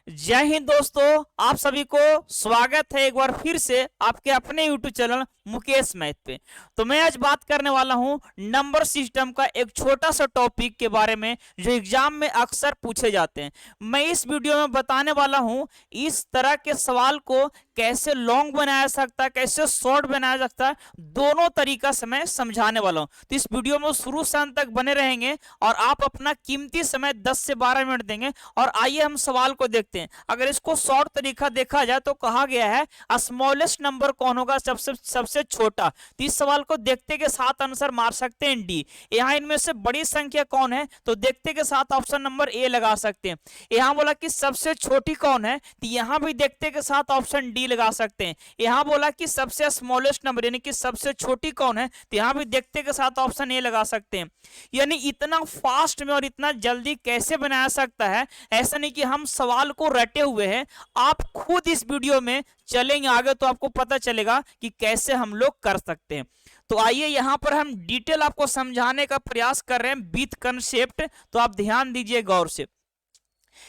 जय हिंद दोस्तों, आप सभी को स्वागत है एक बार फिर से आपके अपने YouTube चैनल मुकेश मैथ पे। तो मैं आज बात करने वाला हूं नंबर सिस्टम का एक छोटा सा टॉपिक के बारे में जो एग्जाम में अक्सर पूछे जाते हैं। मैं इस वीडियो में बताने वाला हूं इस तरह के सवाल को कैसे लॉन्ग बनाया सकता है, कैसे शॉर्ट बनाया सकता है, दोनों तरीका से मैं समझाने वाला हूं। तो इस वीडियो में शुरू से अंत तक बने रहेंगे और आप अपना कीमती समय 10 से 12 मिनट देंगे। और आइए हम सवाल को देखते हैं। अगर इसको शॉर्ट तरीका देखा जाए तो कहा गया है स्मॉलेस्ट नंबर कौन होगा, सबसे छोटा। तो इस सवाल को देखते के साथ आंसर मार सकते हैं डी। यहां इनमें से बड़ी संख्या कौन है, तो देखते के साथ ऑप्शन नंबर ए लगा सकते हैं। यहां बोला कि सबसे छोटी कौन है, तो यहां भी देखते के साथ ऑप्शन डी लगा सकते हैं। यहां बोला कि सबसे स्मॉलेस्ट नंबर यानी कि सबसे छोटी कौन है, तो यहां भी देखते के साथ ऑप्शन ए लगा सकते हैं। यानी इतना फास्ट में और इतना जल्दी कैसे बनाया सकता है, ऐसा नहीं कि हम सवाल को रटे हुए हैं। आप खुद इस वीडियो में चलेंगे आगे तो आपको पता चलेगा कि कैसे हम लोग कर सकते हैं। तो आइए यहां पर हम डिटेल आपको समझाने का प्रयास कर रहे हैं विथ कंसेप्ट। तो आप ध्यान दीजिए गौर से।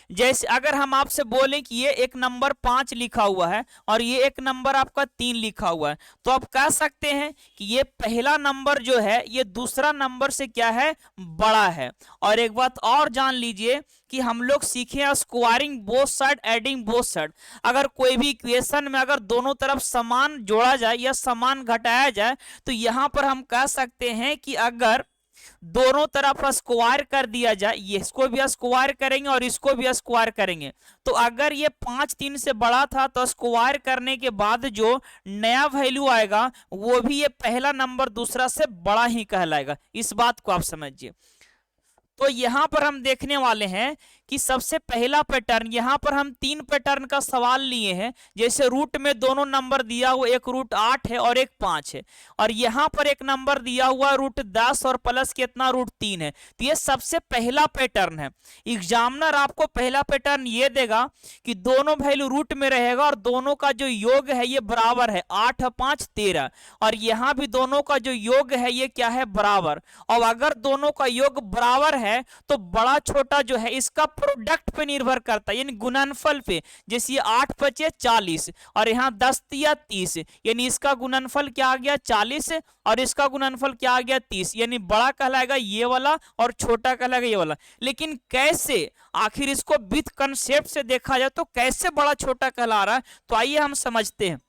जैसे अगर हम आपसे बोलें कि ये एक नंबर 5 लिखा हुआ है और ये एक नंबर आपका 3 लिखा हुआ है, तो आप कह सकते हैं कि ये पहला नंबर जो है ये दूसरा नंबर से क्या है, बड़ा है। और एक बात और जान लीजिए कि हम लोग सीखे squaring both side, adding both side. अगर कोई भी इक्वेशन में अगर दोनों तरफ समान जोड़ा जाए या समान घटाया जाए, तो यहां पर हम कह सकते हैं कि अगर दोनों तरफ स्क्वायर कर दिया जाए, ये इसको भी स्क्वायर करेंगे और इसको भी स्क्वायर करेंगे, तो अगर ये 5 3 से बड़ा था तो स्क्वायर करने के बाद जो नया वैल्यू आएगा वो भी ये पहला नंबर दूसरा से बड़ा ही कहलाएगा। इस बात को आप समझिए। तो यहां पर हम देखने वाले हैं कि सबसे पहला पैटर्न, यहां पर हम 3 पैटर्न का सवाल लिए हैं। जैसे रूट में दोनों नंबर दिया हुआ, एक रूट 8 है और एक 5 है, और यहां पर एक नंबर दिया हुआ रूट 10 और प्लस कितना रूट 3 है। तो ये सबसे पहला पैटर्न है। एग्जामिनर आपको पहला पैटर्न ये देगा कि दोनों वैल्यू रूट में रहेगा और दोनों का जो योग है ये बराबर है, 8 5 13, और यहां भी दोनों का जो योग है ये क्या है, बराबर। और अगर दोनों का योग बराबर है तो बड़ा छोटा जो है इसका प्रोडक्ट पे निर्भर करता है, यानी गुणनफल पे। जैसे ये 8 5 40 और यहाँ 10 या 30, यानी इसका गुणनफल क्या आ गया 40 और इसका गुणनफल क्या आ गया 30, यानी बड़ा कहलाएगा ये वाला और छोटा कहलाएगा ये वाला। लेकिन कैसे, आखिर इसको विथ कंसेप्ट से देखा जाए तो कैसे बड़ा छोटा कहला रहा है, तो आइए हम समझते हैं।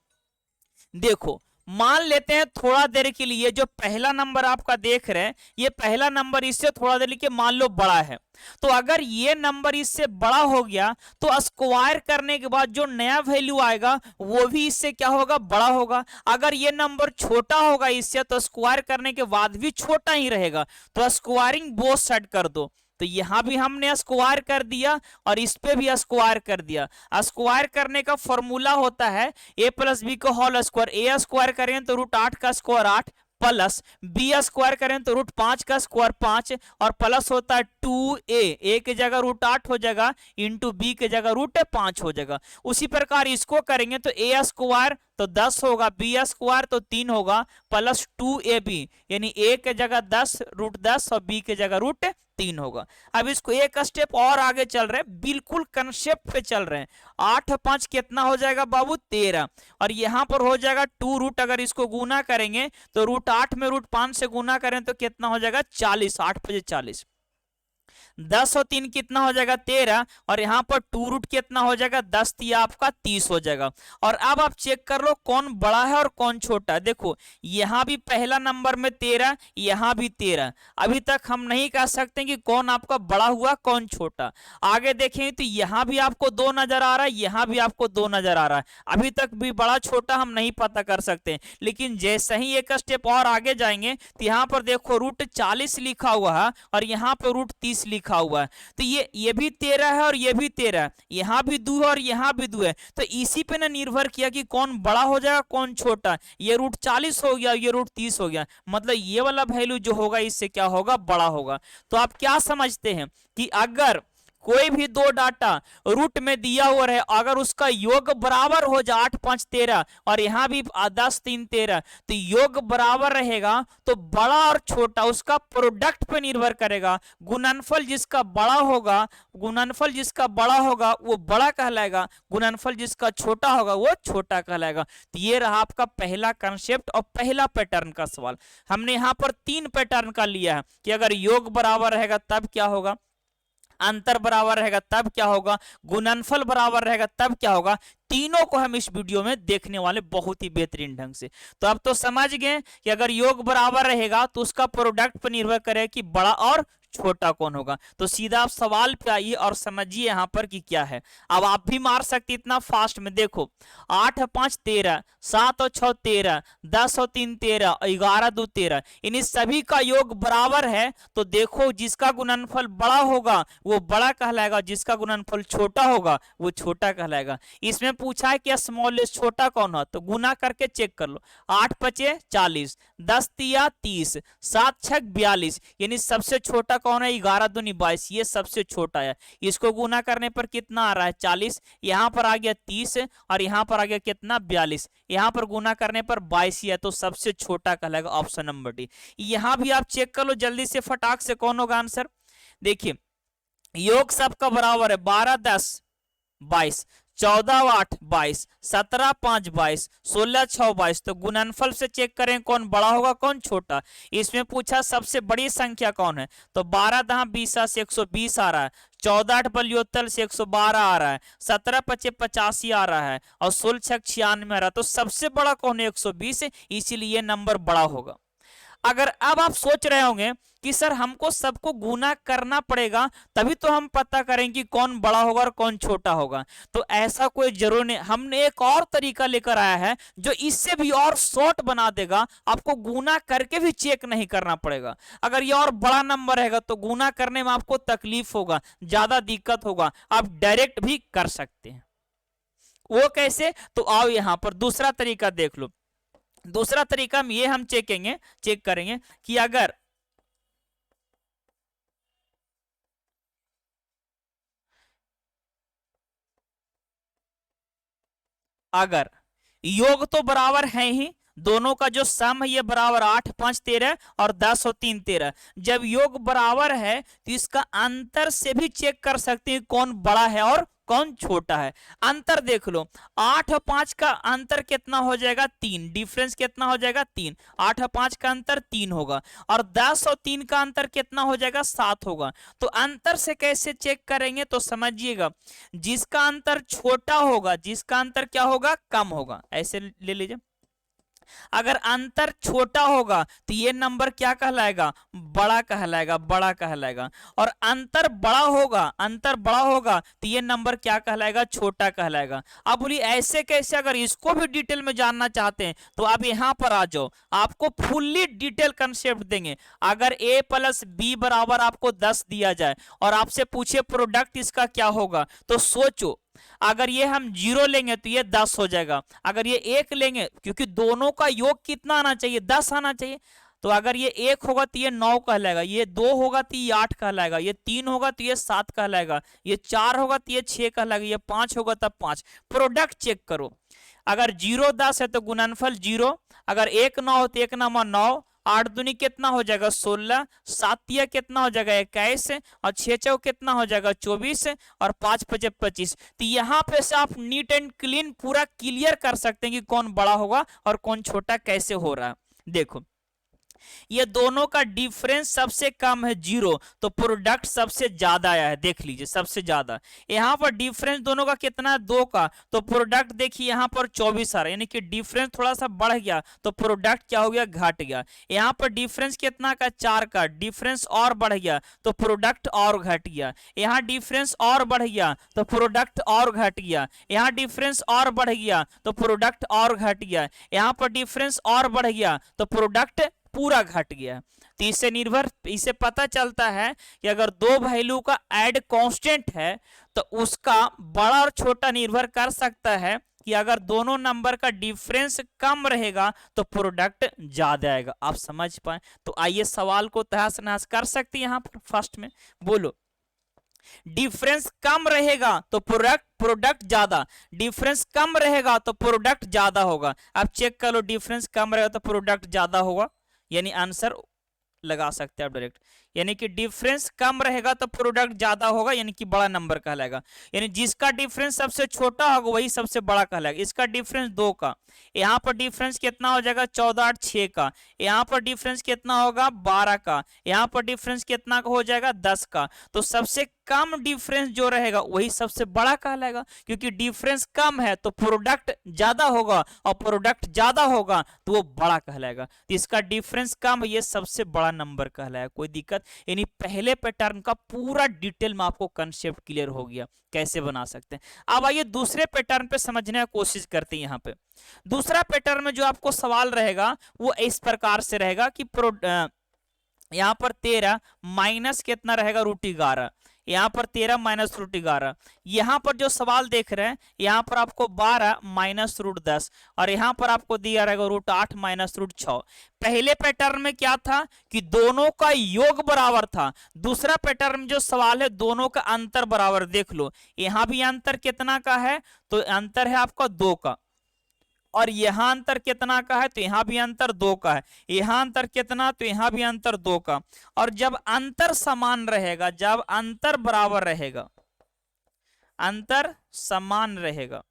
देखो, मान लेते हैं थोड़ा देर के लिए जो पहला नंबर आपका देख रहे हैं, ये पहला नंबर इससे थोड़ा देर के मान लो बड़ा है। तो अगर ये नंबर इससे बड़ा हो गया तो स्क्वायर करने के बाद जो नया वैल्यू आएगा वो भी इससे क्या होगा, बड़ा होगा। अगर ये नंबर छोटा होगा इससे तो स्क्वायर करने के बाद भी छोटा ही रहेगा। तो स्क्वायरिंग बोथ साइड कर दो। तो यहां भी हमने स्क्वायर कर दिया और इस पे भी स्क्वायर कर दिया। स्क्वायर करने का फॉर्मूला होता है ए प्लस बी का होल स्क्वायर। ए स्क्वायर करें तो रूट 8 का स्क्वायर 8 प्लस बी स्क्वायर करें तो रूट 5 का स्क्वायर 5 और प्लस होता है 2a। ए की जगह रूट 8 हो जाएगा इंटू बी की जगह रूट 5 हो जाएगा। उसी प्रकार इसको करेंगे तो ए स्क्वायर तो 10 होगा, बी स्क्वायर तो 3 होगा, प्लस 2ab, यानी ए की जगह 10 रूट 10 और बी की जगह रूट 3 होगा। अब इसको एक स्टेप और आगे चल रहे हैं, बिल्कुल कंसेप्ट पे चल रहे हैं। 8 5 कितना हो जाएगा बाबू, 13, और यहां पर हो जाएगा 2 रूट। अगर इसको गुना करेंगे तो रूट 8 में रूट 5 से गुना करें तो कितना हो जाएगा 40, 8 5 40, 10 और 3 कितना हो जाएगा 13, और यहां पर 2 रूट कितना हो जाएगा 10, या आपका 30 हो जाएगा। और अब आप चेक कर लो कौन बड़ा है और कौन छोटा है। देखो यहां भी पहला नंबर में 13, यहां भी 13। अभी तक हम नहीं कह सकते कि कौन आपका बड़ा हुआ कौन छोटा। आगे देखें तो यहां भी आपको 2 नजर आ रहा है, यहां भी आपको 2 नजर आ रहा है। अभी तक भी बड़ा छोटा हम नहीं पता कर सकते, लेकिन जैसे ही एक स्टेप और आगे जाएंगे तो यहां पर देखो रूट 40 लिखा हुआ है और यहां पर रूट 30 लिखा हुआ है। तो ये भी 13 है और ये भी 13 है, यहां भी 2 है और यहां भी 2 है। तो इसी पे ना निर्भर किया कि कौन बड़ा हो जाएगा कौन छोटा। ये रूट 40 हो गया, ये रूट 30 हो गया, मतलब ये वाला वैल्यू जो होगा इससे क्या होगा, बड़ा होगा। तो आप क्या समझते हैं कि अगर कोई भी दो डाटा रूट में दिया हुआ है, अगर उसका योग बराबर हो जाए 8 5 13 और यहाँ भी 10 3 13, तो योग बराबर रहेगा तो बड़ा और छोटा उसका प्रोडक्ट पे निर्भर करेगा। गुणनफल जिसका बड़ा होगा, गुणनफल जिसका बड़ा होगा वो बड़ा कहलाएगा, गुणनफल जिसका छोटा होगा वो छोटा कहलाएगा। तो ये रहा आपका पहला कंसेप्ट और पहला पैटर्न का सवाल। हमने यहाँ पर 3 पैटर्न का लिया है कि अगर योग बराबर रहेगा तब क्या होगा, अंतर बराबर रहेगा तब क्या होगा, गुणनफल बराबर रहेगा तब क्या होगा। तीनों को हम इस वीडियो में देखने वाले बहुत ही बेहतरीन ढंग से। तो अब तो समझ गए कि अगर योग बराबर रहेगा तो उसका प्रोडक्ट पर निर्भर करे कि बड़ा और छोटा कौन होगा। तो सीधा आप सवाल पे आइए और समझिए यहाँ पर कि क्या है। अब आप भी मार सकते इतना फास्ट में, देखो 8 5 13, 7 और 6 13, 10 और 3 13, 11 2 13, इन सभी का योग बराबर है। तो देखो जिसका गुणनफल बड़ा होगा वो बड़ा कहलाएगा, जिसका गुणनफल छोटा होगा वो छोटा कहलाएगा। इसमें पूछा है कि स्मॉलेस्ट छोटा कौन है, तो गुना करके चेक कर लो। 8 5 40, 10 3 30, 7 6 42, यानी सबसे छोटा कौन है, 11 दूनी 22, ये सबसे छोटा है। इसको गुना करने पर कितना आ रहा है 40, यहाँ पर आ गया 30 और यहाँ पर आ गया कितना 42, यहाँ पर गुना करने पर 22 है, तो सबसे छोटा कहलाएगा ऑप्शन नंबर डी। यहाँ भी आप चेक कर लो जल्दी से फटाक से कौन होगा आंसर। देखिए योग सबका बराबर है, 12 10 22, 14 8 22, 17 5 22, 16 6 22, तो गुणनफल से चेक करें कौन बड़ा होगा कौन छोटा। इसमें पूछा सबसे बड़ी संख्या कौन है, तो 12 10 20 से 120 आ रहा है, 14 8 72 से 112 आ रहा है, 17 25 85 आ रहा है और 16 6 96 आ रहा है। तो सबसे बड़ा कौन है 120, इसीलिए नंबर बड़ा होगा। अगर अब आप सोच रहे होंगे कि सर हमको सबको गुना करना पड़ेगा तभी तो हम पता करें कि कौन बड़ा होगा और कौन छोटा होगा, तो ऐसा कोई जरूर नहीं। हमने एक और तरीका लेकर आया है जो इससे भी और शॉर्ट बना देगा, आपको गुना करके भी चेक नहीं करना पड़ेगा। अगर ये और बड़ा नंबर रहेगा तो गुना करने में आपको तकलीफ होगा, ज्यादा दिक्कत होगा, आप डायरेक्ट भी कर सकते हैं। वो कैसे, तो आओ यहां पर दूसरा तरीका देख लो। दूसरा तरीका में ये हम चेक करेंगे कि अगर योग तो बराबर है ही, दोनों का जो सम है ये बराबर 8 5 13 और 10 और 3 13, जब योग बराबर है तो इसका अंतर से भी चेक कर सकते हैं कौन बड़ा है और कौन छोटा है। अंतर देख लो, 8 और 5 का अंतर कितना हो जाएगा 3, डिफरेंस कितना हो जाएगा 3, 8 और 5 का अंतर 3 होगा और 10 और 3 का अंतर कितना हो जाएगा 7 होगा। तो अंतर से कैसे चेक करेंगे, तो समझिएगा जिसका अंतर छोटा होगा, जिसका अंतर क्या होगा कम होगा, ऐसे ले लीजिए। अगर अंतर छोटा होगा तो ये नंबर क्या कहलाएगा, बड़ा कहलाएगा, बड़ा कहलाएगा। और अंतर बड़ा होगा, अंतर बड़ा होगा तो ये नंबर क्या कहलाएगा, छोटा कहलाएगा। अब बोलिए ऐसे कैसे, अगर इसको भी डिटेल में जानना चाहते हैं तो आप यहां पर आ जाओ, आपको फुल्ली डिटेल कंसेप्ट देंगे। अगर a प्लस बी बराबर आपको 10 दिया जाए और आपसे पूछे प्रोडक्ट इसका क्या होगा, तो सोचो अगर ये हम 0 लेंगे तो ये 10 हो जाएगा, अगर ये 1 लेंगे, क्योंकि दोनों का योग कितना आना चाहिए 10 आना चाहिए, तो अगर ये 1 होगा तो ये 9 कहलाएगा, ये 2 होगा तो ये 8 कहलाएगा, ये 3 होगा तो ये 7 कहलाएगा, ये 4 होगा तो ये 6 कहलाएगा, ये 5 होगा तब 5। प्रोडक्ट चेक करो, अगर 0 10 है तो गुणनफल 0, अगर 1 9 हो तो 1 9 9, 8 दूनी कितना हो जाएगा 16, 7 तिया कितना हो जाएगा 21 और 6 चौ कितना हो जाएगा 24 और 5 5 25। तो यहाँ पे से आप नीट एंड क्लीन पूरा क्लियर कर सकते हैं कि कौन बड़ा होगा और कौन छोटा कैसे हो रहा है। देखो ये दोनों का डिफरेंस सबसे कम है 0, तो प्रोडक्ट सबसे ज्यादा आया है, देख लीजिए सबसे ज्यादा। यहाँ पर डिफरेंस दोनों का कितना है 2 का, तो प्रोडक्ट देखिए यहाँ पर 24 आ रहा है, यानी कि डिफरेंस थोड़ा सा बढ़ गया तो प्रोडक्ट क्या हो गया घट गया। यहाँ पर डिफरेंस कितना का 4 का, डिफरेंस और बढ़ गया तो प्रोडक्ट और घट गया। यहाँ डिफरेंस और बढ़ गया तो प्रोडक्ट और घट गया। यहाँ डिफरेंस और बढ़ गया तो प्रोडक्ट और घट गया। यहाँ पर डिफरेंस और बढ़ गया तो प्रोडक्ट पूरा घट गया। तो इससे पता चलता है कि अगर दो वैल्यू का ऐड कांस्टेंट है तो उसका बड़ा और छोटा निर्भर कर सकता है कि अगर दोनों नंबर का डिफरेंस कम रहेगा तो प्रोडक्ट ज्यादा आएगा। आप समझ पाए, तो आइए सवाल को तहस नहस कर सकते हैं। यहाँ पर फर्स्ट में बोलो डिफरेंस कम रहेगा तो प्रोडक्ट ज्यादा, डिफरेंस कम रहेगा तो प्रोडक्ट ज्यादा होगा। अब चेक कर लो, डिफरेंस कम रहेगा तो प्रोडक्ट ज्यादा होगा, यानी आंसर लगा सकते हैं आप डायरेक्ट। यानी कि डिफरेंस कम रहेगा तो प्रोडक्ट ज्यादा होगा, यानी कि बड़ा नंबर कहलाएगा। यानी जिसका डिफरेंस सबसे छोटा होगा वही सबसे बड़ा कहलाएगा। इसका डिफरेंस 2 का, यहाँ पर डिफरेंस कितना हो जाएगा 14 8 6 का, यहाँ पर डिफरेंस कितना होगा 12 का, यहाँ पर डिफरेंस कितना का हो जाएगा 10 का। तो सबसे कम डिफरेंस जो रहेगा वही सबसे बड़ा कहलाएगा, क्योंकि डिफरेंस कम है तो प्रोडक्ट ज्यादा होगा, और प्रोडक्ट ज्यादा होगा तो वो बड़ा कहलाएगा। तो इसका डिफरेंस कम है, ये सबसे बड़ा नंबर कहलाएगा। कोई दिक्कत? यानी पहले पैटर्न का पूरा डिटेल में आपको कंसेप्ट क्लियर हो गया कैसे बना सकते हैं। अब आइए दूसरे पैटर्न पे समझने की कोशिश करते हैं। यहाँ पे दूसरा पैटर्न में जो आपको सवाल रहेगा वो इस प्रकार से रहेगा कि यहाँ पर 13 माइनस कितना रहेगा √11, यहाँ पर 13 माइनस √11। यहाँ पर जो सवाल देख रहे हैं यहाँ पर आपको 12 माइनस √10, और यहाँ पर आपको दिया रहेगा √8 माइनस √6। पहले पैटर्न में क्या था कि दोनों का योग बराबर था। दूसरा पैटर्न में जो सवाल है दोनों का अंतर बराबर। देख लो यहाँ भी अंतर कितना का है, तो अंतर है आपका 2 का, और यहां अंतर कितना का है, तो यहां भी अंतर 2 का है। यहां अंतर कितना, तो यहां भी अंतर 2 का। और जब अंतर समान रहेगा, जब अंतर बराबर रहेगा, अंतर समान रहेगा,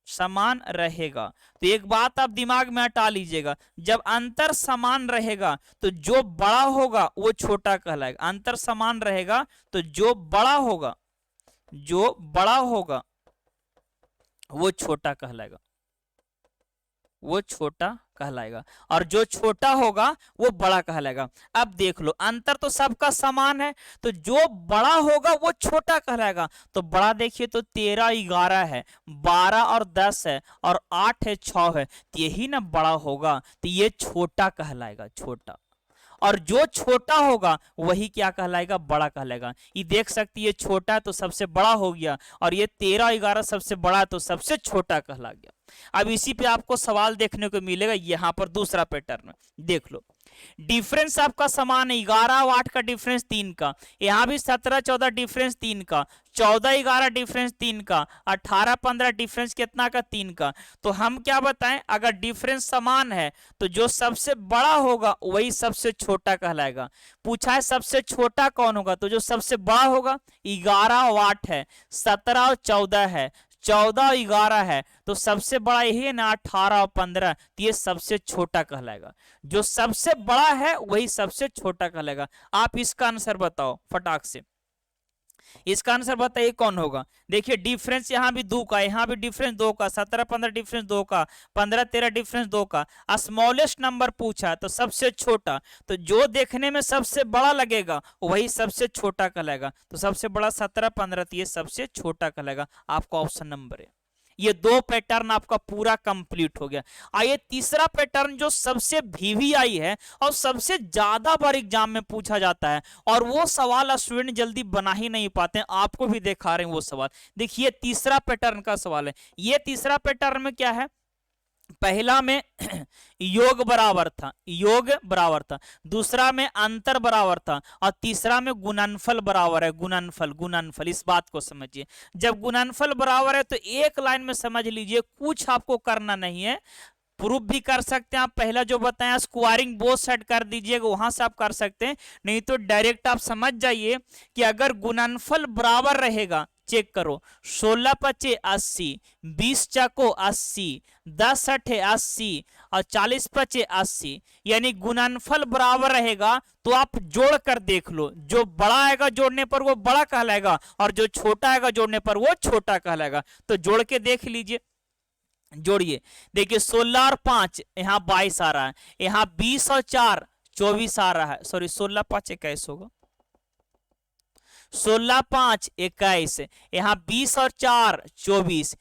समान रहेगा, तो एक बात आप दिमाग में हटा लीजिएगा, जब अंतर समान रहेगा तो जो बड़ा होगा वो छोटा कहलाएगा। अंतर समान रहेगा तो जो बड़ा होगा, जो बड़ा होगा वो छोटा कहलाएगा, वो छोटा कहलाएगा, और जो छोटा होगा वो बड़ा कहलाएगा। अब देख लो अंतर तो सबका समान है, तो जो बड़ा होगा वो छोटा कहलाएगा। तो बड़ा देखिए तो 13 11 है, 12 और 10 है, और 8 है 6 है, तो यही ना बड़ा होगा, तो ये छोटा कहलाएगा, छोटा। और जो छोटा होगा वही क्या कहलाएगा, बड़ा कहलाएगा। ये देख सकती है छोटा तो सबसे बड़ा हो गया, और ये 13 11 सबसे बड़ा तो सबसे छोटा कहला गया। अब इसी पे आपको सवाल देखने को मिलेगा। यहाँ पर दूसरा पैटर्न देख लो, डिफरेंस आपका समान है, 11 और 8 का डिफरेंस 3 का, यहाँ भी 17 14 डिफरेंस 3 का, 14 11 डिफरेंस 3 का, 18 15 डिफरेंस कितना का 3 का। तो हम क्या बताएं, अगर डिफरेंस समान है तो जो सबसे बड़ा होगा वही सबसे छोटा कहलाएगा। पूछा है सबसे छोटा कौन होगा, तो जो सबसे बड़ा होगा 11 और 8 है, 17 और 14 है, 14 और 11 है, तो सबसे बड़ा यही है ना 18 और 15, तो ये सबसे छोटा कहलाएगा। जो सबसे बड़ा है वही सबसे छोटा कहलाएगा। आप इसका आंसर बताओ फटाक से, इसका आंसर बताइए कौन होगा। देखिए डिफरेंस यहाँ भी 2 का, यहाँ भी डिफरेंस 2 का, 17 15 डिफरेंस 2 का, 15 13 डिफरेंस 2 का। स्मॉलेस्ट नंबर पूछा तो सबसे छोटा, तो जो देखने में सबसे बड़ा लगेगा वही सबसे छोटा कहलाएगा। तो सबसे बड़ा 17 15, तो ये सबसे छोटा कहलाएगा। आपका ऑप्शन नंबर है। ये 2 पैटर्न आपका पूरा कंप्लीट हो गया। आइए तीसरा पैटर्न जो सबसे VVI है और सबसे ज्यादा बार एग्जाम में पूछा जाता है, और वो सवाल स्टूडेंट जल्दी बना ही नहीं पाते हैं, आपको भी दिखा रहे हैं वो सवाल। देखिए तीसरा पैटर्न का सवाल है। ये तीसरा पैटर्न में क्या है, पहला में योग बराबर था, योग बराबर था, दूसरा में अंतर बराबर था, और तीसरा में गुणनफल बराबर है, गुणनफल। गुणनफल इस बात को समझिए, जब गुणनफल बराबर है तो एक लाइन में समझ लीजिए, कुछ आपको करना नहीं है। प्रूफ भी कर सकते हैं आप, पहला जो बताया स्क्वायरिंग बोथ साइड कर दीजिएगा, वहां से आप कर सकते हैं। नहीं तो डायरेक्ट आप समझ जाइए कि अगर गुणनफल बराबर रहेगा, चेक करो 16 25 80, 20 चको 80, 10 8 80, और 40 25 80, यानी गुणनफल बराबर रहेगा तो आप जोड़ कर देख लो, जो बड़ा आएगा जोड़ने पर वो बड़ा कहलाएगा, और जो छोटा आएगा जोड़ने पर वो छोटा कहलाएगा। तो जोड़ के देख लीजिए, जोड़िए। देखिए 16 और 5 यहाँ 22 आ रहा है, यहाँ 20 और 4 24 आ रहा है, सॉरी 16 5 21 होगा, 16 5 21, यहाँ 20 और 4 24,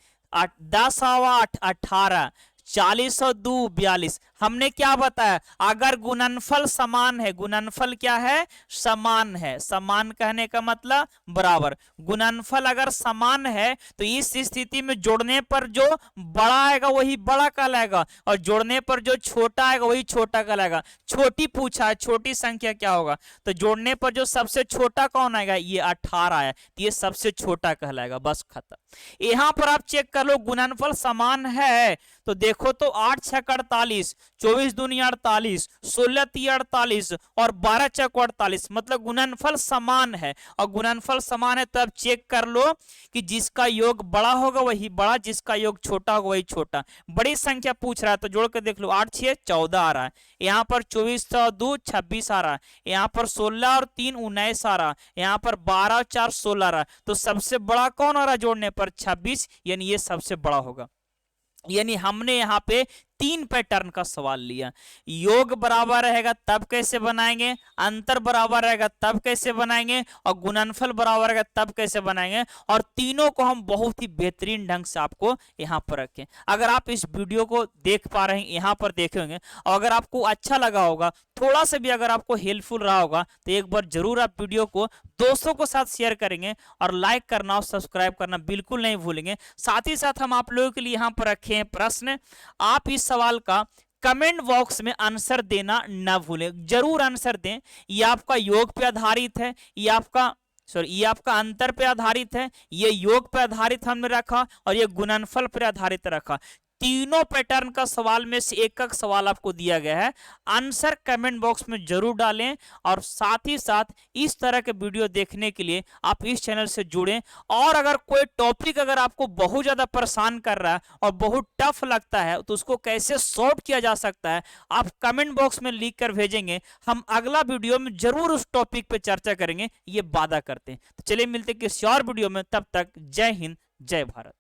10 और 8 18, 40 और 2 42। हमने क्या बताया, अगर गुणनफल समान है, गुणनफल क्या है, समान है, समान कहने का मतलब बराबर, गुणनफल अगर समान है तो इस स्थिति में जोड़ने पर जो बड़ा आएगा वही बड़ा कहलाएगा और जोड़ने पर जो छोटा आएगा वही छोटा कहलाएगा। छोटी पूछा है, छोटी संख्या क्या होगा, तो जोड़ने पर जो सबसे छोटा कौन आएगा, ये 18 है, तो ये सबसे छोटा कहलाएगा, बस खत्म। यहां पर आप चेक कर लो गुणनफल समान है तो देखो तो 8 छक 48, 24 दूनी 48, 16 ती 48 और 12 चक 48, मतलब गुणनफल समान है। और गुणनफल समान है तब चेक कर लो कि जिसका योग बड़ा होगा वही बड़ा, जिसका योग छोटा होगा वही छोटा। बड़ी संख्या पूछ रहा है तो जोड़ के देख लो, 8 6 14 आ रहा है, यहाँ पर 24 और 2 26 आ रहा है, यहाँ पर 16 और 3 19 आ रहा है, यहाँ पर 12 और 4 16 आ रहा है, तो सबसे बड़ा कौन आ रहा है जोड़ने पर, 26, यानी ये सबसे बड़ा होगा। यानी हमने यहाँ पे 3 पैटर्न का सवाल लिया। योग बराबर रहेगा तब कैसे बनाएंगे, अंतर बराबर रहेगा तब कैसे बनाएंगे, और गुणनफल बराबर रहेगा तब कैसे बनाएंगे, और तीनों को हम बहुत ही बेहतरीन ढंग से आपको यहाँ पर रखें। अगर आप इस वीडियो को देख पा रहे हैं, यहाँ पर देखे होंगे, और अगर आपको अच्छा लगा होगा, थोड़ा सा भी अगर आपको हेल्पफुल रहा होगा, तो एक बार जरूर आप वीडियो को दोस्तों के साथ शेयर करेंगे और लाइक करना और सब्सक्राइब करना बिल्कुल नहीं भूलेंगे। साथ ही साथ हम आप लोगों के लिए यहाँ पर रखे हैं प्रश्न, आप इस सवाल का कमेंट बॉक्स में आंसर देना ना भूलें, जरूर आंसर दें। ये आपका योग पे आधारित है, ये आपका अंतर पे आधारित है, ये योग पे आधारित हमने रखा और ये गुणनफल पर आधारित रखा। तीनों पैटर्न का सवाल में से एक एक सवाल आपको दिया गया है, आंसर कमेंट बॉक्स में जरूर डालें। और साथ ही साथ इस तरह के वीडियो देखने के लिए आप इस चैनल से जुड़ें। और अगर कोई टॉपिक अगर आपको बहुत ज्यादा परेशान कर रहा है और बहुत टफ लगता है तो उसको कैसे सॉल्व किया जा सकता है, आप कमेंट बॉक्स में लिख कर भेजेंगे, हम अगला वीडियो में जरूर उस टॉपिक पे चर्चा करेंगे, ये वादा करते हैं। तो चलिए मिलते किसी और वीडियो में, तब तक जय हिंद जय भारत।